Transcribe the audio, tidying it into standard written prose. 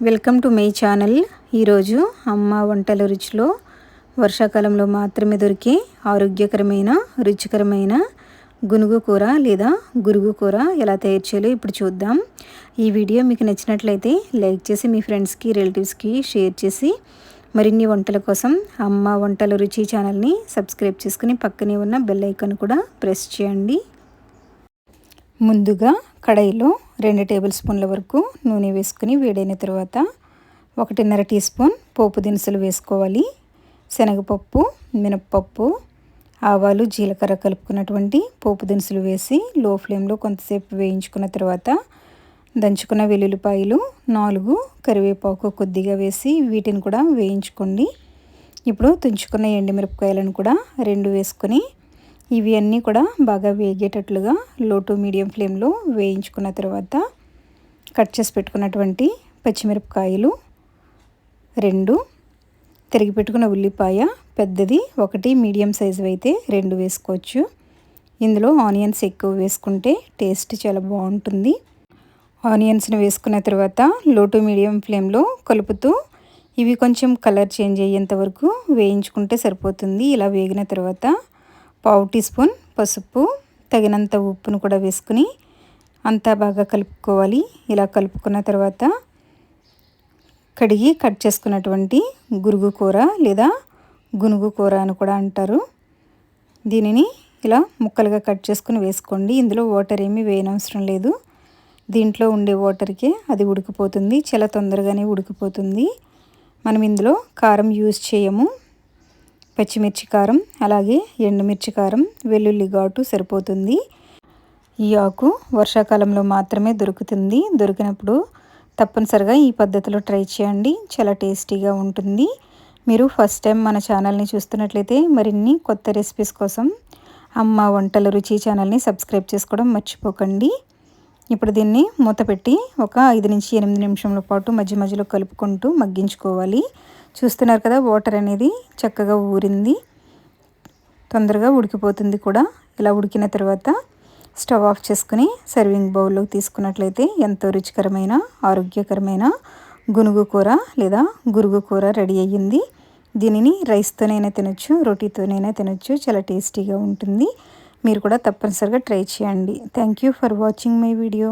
Welcome to my channel. ఈరోజు అమ్మ వంటల రుచిలో వర్షాకాలంలో మాత్రమే దొరికే ఆరోగ్యకరమైన రుచికరమైన గునుగు కూర లేదా గురుగు కూర ఎలా తయారు చేయాలో ఇప్పుడు చూద్దాం. ఈ వీడియో మీకు నచ్చినట్లయితే లైక్ చేసి మీ ఫ్రెండ్స్కి రిలేటివ్స్కి షేర్ చేసి మరిన్ని వంటల కోసం అమ్మ వంటల రుచి ఛానల్ని సబ్స్క్రైబ్ చేసుకుని పక్కనే ఉన్న బెల్ ఐకాన్ కూడా ప్రెస్ చేయండి. ముందుగా కడాయిలో 2 టేబుల్ స్పూన్ల వరకు నూనె వేసుకుని వేడైన తర్వాత 1.5 టీ స్పూన్ పోపు దినుసులు వేసుకోవాలి. శనగపప్పు, మినప్పప్పు, ఆవాలు, జీలకర్ర కలుపుకున్నటువంటి పోపు దినుసులు వేసి లో ఫ్లేమ్లో కొంతసేపు వేయించుకున్న తర్వాత దంచుకున్న వెల్లుల్లిపాయలు 4, కరివేపాకు కొద్దిగా వేసి వీటిని కూడా వేయించుకోండి. ఇప్పుడు తుంచుకున్న ఎండుమిరపకాయలను కూడా 2 వేసుకొని ఇవి అన్నీ కూడా బాగా వేగేటట్లుగా లో టు మీడియం ఫ్లేమ్లో వేయించుకున్న తర్వాత కట్ చేసి పెట్టుకున్నటువంటి పచ్చిమిరపకాయలు 2, తరిగి పెట్టుకున్న ఉల్లిపాయ పెద్దది 1, మీడియం సైజు అయితే 2 వేసుకోవచ్చు. ఇందులో ఆనియన్స్ ఎక్కువ వేసుకుంటే టేస్ట్ చాలా బాగుంటుంది. ఆనియన్స్ని వేసుకున్న తర్వాత లో టు మీడియం ఫ్లేమ్లో కలుపుతూ ఇవి కొంచెం కలర్ చేంజ్ అయ్యేంత వరకు వేయించుకుంటే సరిపోతుంది. ఇలా వేగిన తర్వాత 1/2 టీ స్పూన్ పసుపు, తగినంత ఉప్పును కూడా వేసుకుని అంతా బాగా కలుపుకోవాలి. ఇలా కలుపుకున్న తర్వాత కడిగి కట్ చేసుకున్నటువంటి గురుగు కూర లేదా గునుగు కూర అని కూడా అంటారు. దీనిని ఇలా ముక్కలుగా కట్ చేసుకుని వేసుకోండి. ఇందులో వాటర్ ఏమీ వేయనవసరం లేదు. దీంట్లో ఉండే వాటర్కే అది ఉడికిపోతుంది. చాలా తొందరగానే ఉడికిపోతుంది. మనం ఇందులో కారం యూజ్ చేయము. పచ్చిమిర్చి కారం, అలాగే ఎండుమిర్చి కారం, వెల్లుల్లి ఘాటు సరిపోతుంది. ఈ ఆకు వర్షాకాలంలో మాత్రమే దొరుకుతుంది. దొరికినప్పుడు తప్పనిసరిగా ఈ పద్ధతిలో ట్రై చేయండి. చాలా టేస్టీగా ఉంటుంది. మీరు ఫస్ట్ టైం మన ఛానల్ని చూస్తున్నట్లయితే మరిన్ని కొత్త రెసిపీస్ కోసం అమ్మ వంటల రుచి ఛానల్ని సబ్స్క్రైబ్ చేసుకోవడం మర్చిపోకండి. ఇప్పుడు దీన్ని మూత పెట్టి ఒక 5 నుంచి 8 నిమిషాల పాటు మధ్య మధ్యలో కలుపుకుంటూ మగ్గించుకోవాలి. చూస్తున్నారు కదా, వాటర్ అనేది చక్కగా ఊరింది, తొందరగా ఉడికిపోతుంది కూడా. ఇలా ఉడికిన తర్వాత స్టవ్ ఆఫ్ చేసుకుని సర్వింగ్ బౌల్లోకి తీసుకున్నట్లయితే ఎంతో రుచికరమైన ఆరోగ్యకరమైన గునుగు కూర లేదా గురుగు కూర రెడీ అయ్యింది. దీనిని రైస్తోనైనా తినొచ్చు, రోటీతోనైనా తినొచ్చు. చాలా టేస్టీగా ఉంటుంది. మీరు కూడా తప్పనిసరిగా ట్రై చేయండి. Thank you for watching my video.